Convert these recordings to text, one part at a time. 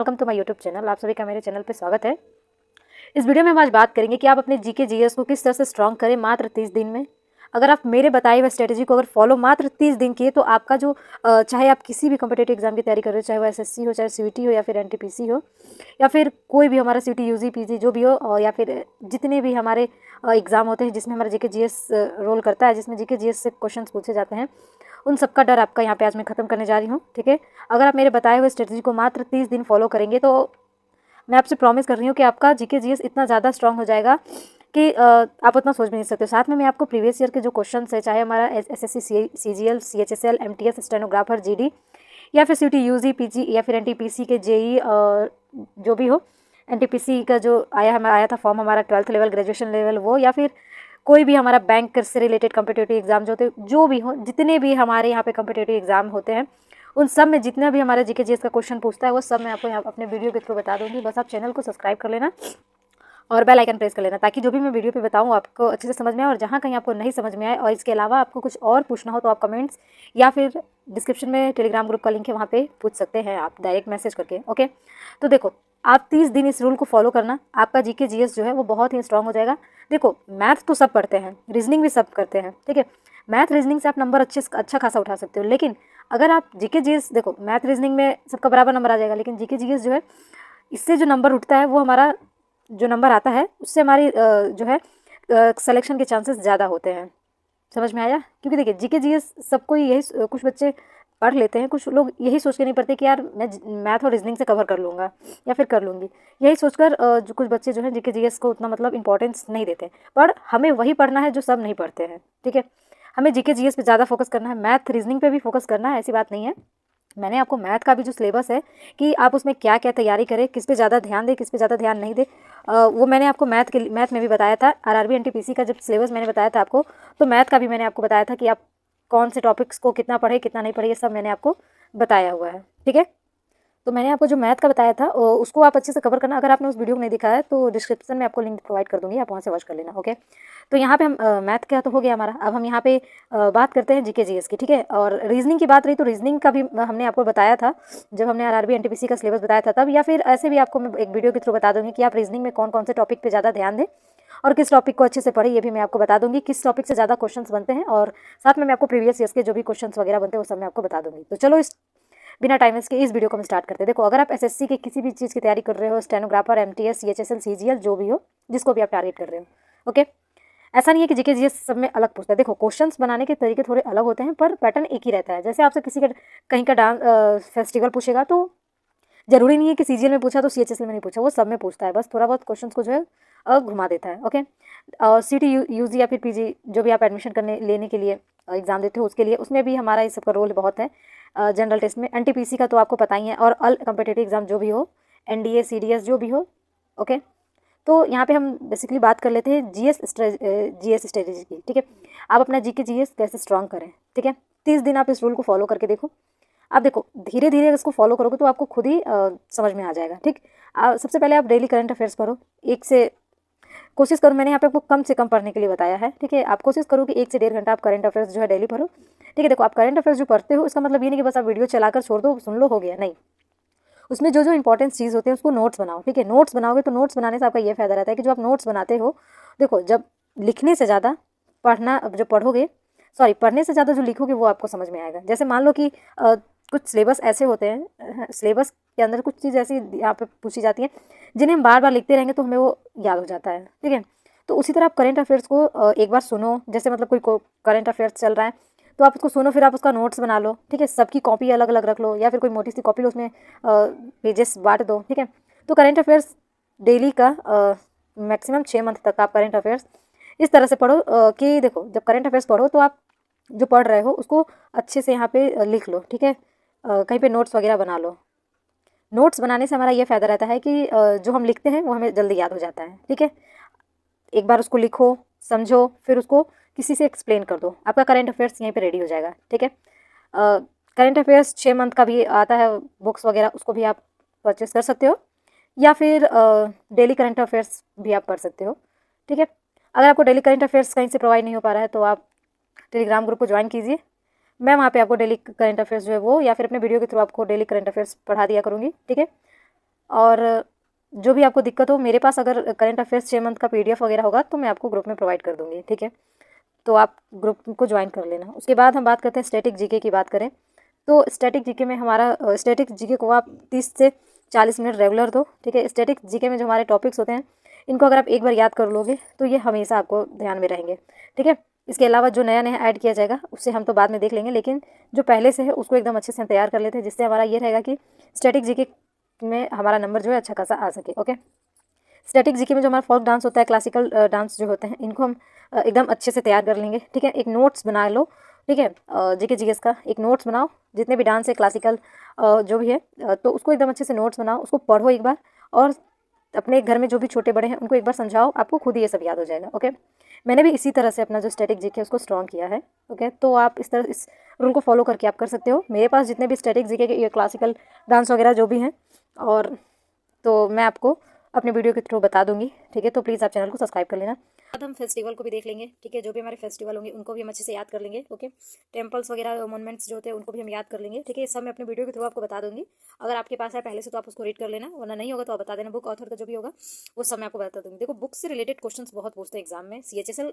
Welcome to my YouTube channel. आप सभी का मेरे चैनल पे स्वागत है। इस वीडियो में हम आज बात करेंगे कि आप अपने जीके जीएस को किस तरह से स्ट्रॉन्ग करें मात्र 30 दिन में। अगर आप मेरे बताए हुए स्ट्रेटेजी को अगर फॉलो मात्र 30 दिन किए तो आपका जो चाहे आप किसी भी कॉम्पिटेटिव एग्जाम की तैयारी कर रहे हो, चाहे वो एसएससी हो, चाहे सीयूटी हो, या फिर एनटीपीसी हो, या फिर कोई भी हमारा सीयूटी यूजी पीजी जो भी हो, या फिर जितने भी हमारे एग्जाम होते हैं जिसमें हमारा जीके जीएस रोल करता है, जिसमें जीके जीएस से क्वेश्चन पूछे जाते हैं, उन सबका डर आपका यहाँ पे आज मैं खत्म करने जा रही हूँ। ठीक है, अगर आप मेरे बताए हुए स्ट्रेटेजी को मात्र 30 दिन फॉलो करेंगे तो मैं आपसे प्रॉमिस कर रही हूँ कि आपका जीके जीएस इतना ज़्यादा स्ट्रांग हो जाएगा कि आप उतना सोच भी नहीं सकते। साथ में मैं आपको प्रीवियस ईयर के जो क्वेश्चन है, चाहे हमारा SSC CGL CHSL MTS stenographer GD, या फिर सीयूटी यूजी पीजी, या फिर एनटीपीसी के जेई जो भी हो, एनटीपीसी का जो आया था फॉर्म हमारा 12th लेवल ग्रेजुएशन लेवल वो, या फिर कोई भी हमारा बैंक से रिलेटेड कॉम्पिटेटिव एग्जाम जो भी हो, जितने भी हमारे यहाँ पे कॉम्पिटेटिव एग्जाम होते हैं उन सब में जितना भी हमारे जीके जीएस का क्वेश्चन पूछता है वो सब मैं आपको यहाँ अपने वीडियो के थ्रू बता दूंगी। बस आप चैनल को सब्सक्राइब कर लेना और बेल आइकन प्रेस कर लेना, ताकि जो भी मैं वीडियो पे बताऊँ आपको अच्छे से समझ में आए। और जहाँ कहीं आपको नहीं समझ में आए और इसके अलावा आपको कुछ और पूछना हो तो आप कमेंट्स या फिर डिस्क्रिप्शन में टेलीग्राम ग्रुप का लिंक है, वहाँ पे पूछ सकते हैं आप डायरेक्ट मैसेज करके। ओके, तो देखो आप 30 दिन इस रूल को फॉलो करना, आपका जीके जीएस जो है वो बहुत ही स्ट्रांग हो जाएगा। देखो मैथ तो सब पढ़ते हैं, रीजनिंग भी सब करते हैं, ठीक है। मैथ रीजनिंग से आप नंबर अच्छा खासा उठा सकते हो, लेकिन अगर आप जीके जीएस, देखो मैथ रीजनिंग में सबका बराबर नंबर आ जाएगा, लेकिन जीके जीएस जो है इससे जो नंबर उठता है वो हमारा जो नंबर आता है उससे हमारी जो है सिलेक्शन के चांसेस ज़्यादा होते हैं। समझ में आया? क्योंकि देखिए जीके जीएस सबको यही, कुछ बच्चे पढ़ लेते हैं, कुछ लोग यही सोच के नहीं पढ़ते कि यार मैं मैथ और रीजनिंग से कवर कर लूँगा या फिर कर लूँगी, यही सोचकर जो कुछ बच्चे जो हैं जीके जीएस को उतना मतलब इंपॉर्टेंस नहीं देते। पर हमें वही पढ़ना है जो सब नहीं पढ़ते हैं, ठीक है। हमें जीके जीएस पे ज़्यादा फोकस करना है, मैथ रीजनिंग पे भी फोकस करना है, ऐसी बात नहीं है। मैंने आपको मैथ का भी जो सिलेबस है कि आप उसमें क्या क्या तैयारी करें, किस पे ज़्यादा ध्यान दें, किस पे ज़्यादा ध्यान नहीं दे, वो मैंने आपको मैथ में भी बताया था। आरआरबी एनटीपीसी का जब सिलेबस मैंने बताया था आपको, तो मैथ का भी मैंने आपको बताया था कि आप कौन से टॉपिक्स को कितना पढ़े कितना नहीं पढ़े, ये सब मैंने आपको बताया हुआ है, ठीक है। तो मैंने आपको जो मैथ का बताया था उसको आप अच्छे से कवर करना। अगर आपने उस वीडियो को नहीं दिखाया है तो डिस्क्रिप्शन में आपको लिंक प्रोवाइड कर दूंगी, आप वहाँ से वॉच कर लेना। ओके, तो यहाँ पे हम मैथ का तो हो गया हमारा, अब हम यहाँ पे बात करते हैं जीके जीएस की, ठीक है। और रीजनिंग की बात रही तो रीजनिंग का भी हमने आपको बताया था जब हमने आरआरबी एनटीपीसी का सिलेबस बताया था तब, या फिर ऐसे भी आपको मैं एक वीडियो के थ्रू बता दूंगी कि आप रीजनिंग में कौन कौन से टॉपिक पे ज़्यादा ध्यान दें और किस टॉपिक को अच्छे से पढ़े, ये भी मैं आपको बता दूंगी, किस टॉपिक से ज़्यादा क्वेश्चंस बनते हैं, और साथ में मैं आपको प्रीवियस ईयर्स के जो भी क्वेश्चंस वगैरह बनते हैं वो सब मैं आपको बता दूंगी। तो चलो इस बिना टाइम वेस्ट के इस वीडियो को हम स्टार्ट करते हैं। देखो अगर आप एसएससी के किसी भी चीज़ की तैयारी कर रहे हो, स्टेनोग्राफर, एमटीएस, सीएचएसएल, सीजीएल जो भी हो, जिसको भी आप टारगेट कर रहे हो, ओके, ऐसा नहीं है कि जीके जीएस सब में अलग पूछता है। देखो क्वेश्चंस बनाने के तरीके थोड़े अलग होते हैं पर पैटर्न एक ही रहता है। जैसे आपसे किसी का कहीं का डांस फेस्टिवल पूछेगा तो जरूरी नहीं है कि सीजीएल में पूछा तो सीएचएसएल में नहीं पूछा, वो सब में पूछता है, बस थोड़ा बहुत क्वेश्चन को जो है घुमा देता है। ओके, और सीटी यूजी या फिर पीजी जो भी आप एडमिशन लेने के लिए एग्जाम देते हो उसके लिए, उसमें भी हमारा इस सबका रोल बहुत है। जनरल टेस्ट में एनटीपीसी का तो आपको पता ही है, और ऑल कॉम्पिटेटिव एग्जाम जो भी हो, एनडीए सीडीएस जो भी हो, ओके। तो यहाँ पे हम बेसिकली बात कर लेते हैं जीएस स्ट्रेटेजी की, ठीक है। आप अपना जीके जीएस कैसे स्ट्रॉन्ग करें, ठीक है। 30 दिन आप इस रूल को फॉलो करके देखो। आप देखो धीरे धीरे इसको फॉलो करोगे तो आपको खुद ही समझ में आ जाएगा, ठीक। सबसे पहले आप डेली करंट अफेयर्स पढ़ो, एक से कोशिश करो, मैंने यहाँ पे आपको कम से कम पढ़ने के लिए बताया है, ठीक है। आप कोशिश करो कि 1 से 1.5 घंटा आप करंट अफेयर्स जो है डेली पढ़ो, ठीक है। देखो आप करंट अफेयर्स जो पढ़ते हो इसका मतलब ये नहीं कि बस आप वीडियो चलाकर छोड़ दो, सुन लो, हो गया, नहीं। उसमें जो जो इंपॉर्टेंट चीज़ होते हैं उसको नोट्स बनाओ, ठीक है। नोट्स बनाओगे तो नोट्स बनाने से आपका ये फायदा रहता है कि जो आप नोट्स बनाते हो, देखो जब लिखने से ज़्यादा जो पढ़ोगे, सॉरी पढ़ने से ज़्यादा जो लिखोगे वो आपको समझ में आएगा। जैसे मान लो कि कुछ सिलेबस ऐसे होते हैं, सिलेबस के अंदर कुछ चीज़ ऐसी यहाँ पे पूछी जाती हैं जिन्हें हम बार बार लिखते रहेंगे तो हमें वो याद हो जाता है, ठीक है। तो उसी तरह आप करंट अफेयर्स को एक बार सुनो, जैसे मतलब कोई करंट अफेयर्स चल रहा है तो आप उसको सुनो, फिर आप उसका नोट्स बना लो, ठीक है। सबकी कॉपी अलग अलग रख लो या फिर कोई मोटी सी कॉपी लो, उसमें पेजेस बांट दो, ठीक है। तो करंट अफेयर्स डेली का मैक्सिमम 6 मंथ तक आप करंट अफेयर्स इस तरह से पढ़ो कि देखो जब करंट अफेयर्स पढ़ो तो आप जो पढ़ रहे हो उसको अच्छे से यहाँ पे लिख लो, ठीक है। कहीं पे नोट्स वगैरह बना लो। नोट्स बनाने से हमारा ये फ़ायदा रहता है कि जो हम लिखते हैं वो हमें जल्दी याद हो जाता है, ठीक है। एक बार उसको लिखो, समझो, फिर उसको किसी से एक्सप्लेन कर दो, आपका करंट अफेयर्स यहीं पे रेडी हो जाएगा, ठीक है। करंट अफेयर्स 6 मंथ का भी आता है बुक्स वगैरह, उसको भी आप परचेस कर सकते हो, या फिर डेली करंट अफेयर्स भी आप पढ़ सकते हो, ठीक है। अगर आपको डेली करंट अफेयर्स कहीं से प्रोवाइड नहीं हो पा रहा है तो आप टेलीग्राम ग्रुप को ज्वाइन कीजिए, मैं वहाँ पे आपको डेली करंट अफेयर्स जो है वो, या फिर अपने वीडियो के थ्रू आपको डेली करंट अफेयर्स पढ़ा दिया करूँगी, ठीक है। और जो भी आपको दिक्कत हो, मेरे पास अगर करंट अफेयर्स 6 मंथ का PDF वगैरह होगा तो मैं आपको ग्रुप में प्रोवाइड कर दूँगी, ठीक है। तो आप ग्रुप को ज्वाइन कर लेना। उसके बाद हम बात करते हैं स्टैटिक जीके की बात करें तो स्टैटिक जीके में हमारा स्टैटिक जीके को आप 30 से 40 मिनट रेगुलर दो, ठीक है। स्टैटिक जीके में जो हमारे टॉपिक्स होते हैं इनको अगर आप एक बार याद कर लोगे तो ये हमेशा आपको ध्यान में रहेंगे, ठीक है। इसके अलावा जो नया नया ऐड किया जाएगा उससे हम तो बाद में देख लेंगे, लेकिन जो पहले से है उसको एकदम अच्छे से हम तैयार कर लेते हैं, जिससे हमारा ये रहेगा कि स्टैटिक जीके में हमारा नंबर जो है अच्छा खासा आ सके, ओके। स्टैटिक जीके में जो हमारा फोक डांस होता है, क्लासिकल डांस जो होते हैं, इनको हम एकदम अच्छे से तैयार कर लेंगे, ठीक है। एक नोट्स बना लो, ठीक है। जीके जीएस का एक नोट्स बनाओ, जितने भी डांस है क्लासिकल जो भी है, तो उसको एकदम अच्छे से नोट्स बनाओ, उसको पढ़ो एक बार, और अपने घर में जो भी छोटे बड़े हैं उनको एक बार समझाओ, आपको खुद ही ये सब याद हो जाएगा, ओके। मैंने भी इसी तरह से अपना जो स्टैटिक जीके है उसको स्ट्रॉन्ग किया है, ओके। तो आप इस तरह इस रूल को फॉलो करके आप कर सकते हो। मेरे पास जितने भी स्टैटिक जीके के ये क्लासिकल डांस वगैरह जो भी हैं, और तो मैं आपको अपने वीडियो के थ्रू बता दूंगी, ठीक है। तो प्लीज़ आप चैनल को सब्सक्राइब कर लेना। अब हम फेस्टिवल को भी देख लेंगे, ठीक है। जो भी हमारे फेस्टिवल होंगे उनको भी हम अच्छे से याद कर लेंगे, ओके। टेम्पल्स वगैरह मोनूमेंट्स जो होते हैं उनको भी हम याद कर लेंगे, ठीक है। ये सब मैं अपने वीडियो के थ्रू आपको बता दूंगी। अगर आपके पास है पहले से तो आप उसको रीड कर लेना, वरना नहीं होगा तो आप बता देना। बुक ऑथर का जो भी होगा वो सब मैं आपको बता दूंगी। देखो, बुक से रिलेटेड क्वेश्चन बहुत पूछते हैं एग्जाम में। CHSL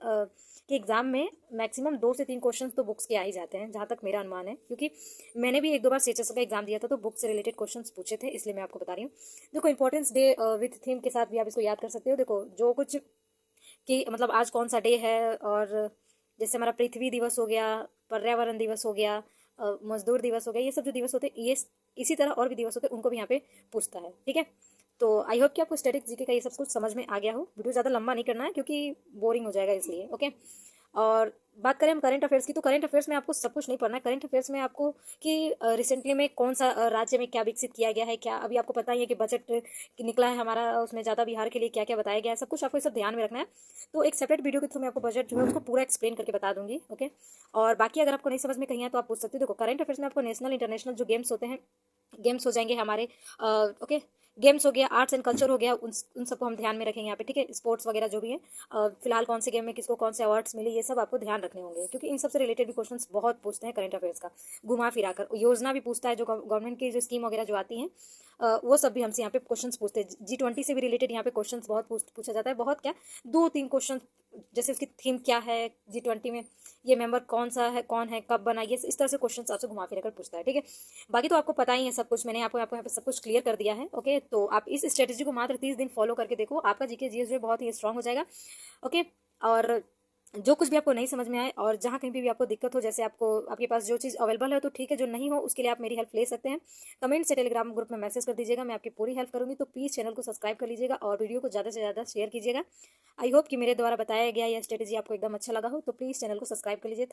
के एग्जाम में मैक्सिमम 2 से 3 क्वेश्चन तो बुक्स के आ ही जाते हैं, जहाँ तक मेरा अनुमान है, क्योंकि मैंने भी 1-2 बार CHSL का एग्जाम दिया था तो बुक से रिलेटेड क्वेश्चन पूछे थे, इसलिए मैं आपको बता रही हूँ। देखो, इंपॉर्टेंस डे विथ थीम के साथ भी आप इसको याद कर सकते हो। देखो, जो कुछ कि मतलब आज कौन सा डे है, और जैसे हमारा पृथ्वी दिवस हो गया, पर्यावरण दिवस हो गया, मजदूर दिवस हो गया, ये सब जो दिवस होते हैं, ये इसी तरह और भी दिवस होते हैं, उनको भी यहाँ पे पूछता है, ठीक है। तो आई होप कि आपको स्टैटिक जीके का ये सब कुछ समझ में आ गया हो। वीडियो ज़्यादा लंबा नहीं करना है क्योंकि बोरिंग हो जाएगा, इसलिए, ओके। और बात करें हम करंट अफेयर्स की, तो करंट अफेयर्स में आपको सब कुछ नहीं पढ़ना है। करंट अफेयर्स में आपको कि रिसेंटली में कौन सा राज्य में क्या विकसित किया गया है, क्या अभी आपको पता ही है कि बजट निकला है हमारा, उसमें ज़्यादा बिहार के लिए क्या क्या बताया गया है, सब कुछ आपको ये सब ध्यान में रखना है। तो एक सेपरेट वीडियो के थ्रू मैं आपको बजट जो है उसको पूरा एक्सप्लेन करके बता दूंगी, ओके। और बाकी अगर आपको नहीं समझ में कहीं है तो आप पूछ सकते हो। देखो, करंट अफेयर्स में आपको नेशनल इंटरनेशनल जो गेम्स होते हैं, गेम्स हो जाएंगे हमारे, ओके। गेम्स हो गया, आर्ट्स एंड कल्चर हो गया, उन सबको हम ध्यान में रखेंगे यहाँ पे, ठीक है। स्पोर्ट्स वगैरह जो भी है, फिलहाल कौन से गेम में किसको कौन से अवार्ड्स मिले, ये सब आपको ध्यान रखने होंगे, क्योंकि इन सब से रिलेटेड भी क्वेश्चंस बहुत पूछते हैं करंट अफेयर्स का, घुमा फिरा कर। योजना भी पूछता है, जो गवर्नमेंट की जो स्कीम वगैरह जो आती हैं, वो सब भी हमसे यहाँ पे क्वेश्चंस पूछते हैं। G20 से भी रिलेटेड यहाँ पे क्वेश्चंस बहुत पूछा जाता है, बहुत क्या, 2-3 क्वेश्चन, जैसे उसकी थीम क्या है G20 में, ये मेंबर कौन सा है, कौन है, कब बना, ये इस तरह से क्वेश्चन आपसे घुमा फिरा कर पूछता है, ठीक है। बाकी तो आपको पता ही है सब कुछ, मैंने आपको यहाँ पे सब कुछ क्लियर कर दिया है, ओके। तो आप इस स्ट्रेटेजी को मात्र 30 दिन फॉलो करके देखो, आपका जीके जीएस जो है बहुत ही स्ट्रांग हो जाएगा, ओके। और जो कुछ भी आपको नहीं समझ में आए, और जहाँ कहीं भी आपको दिक्कत हो, जैसे आपको आपके पास जो चीज़ अवेलेबल है तो ठीक है, जो नहीं हो उसके लिए आप मेरी हेल्प ले सकते हैं। कमेंट से टेलीग्राम ग्रुप में मैसेज कर दीजिएगा, मैं आपकी पूरी हेल्प करूँगी। तो प्लीज़ चैनल को सब्सक्राइब कर लीजिएगा और वीडियो को ज़्यादा से ज़्यादा शेयर कीजिएगा। आई होप कि मेरे द्वारा बताया गया यह स्ट्रेटेजी आपको एकदम अच्छा लगा हो, तो प्लीज़ चैनल को सब्सक्राइब कर लीजिए।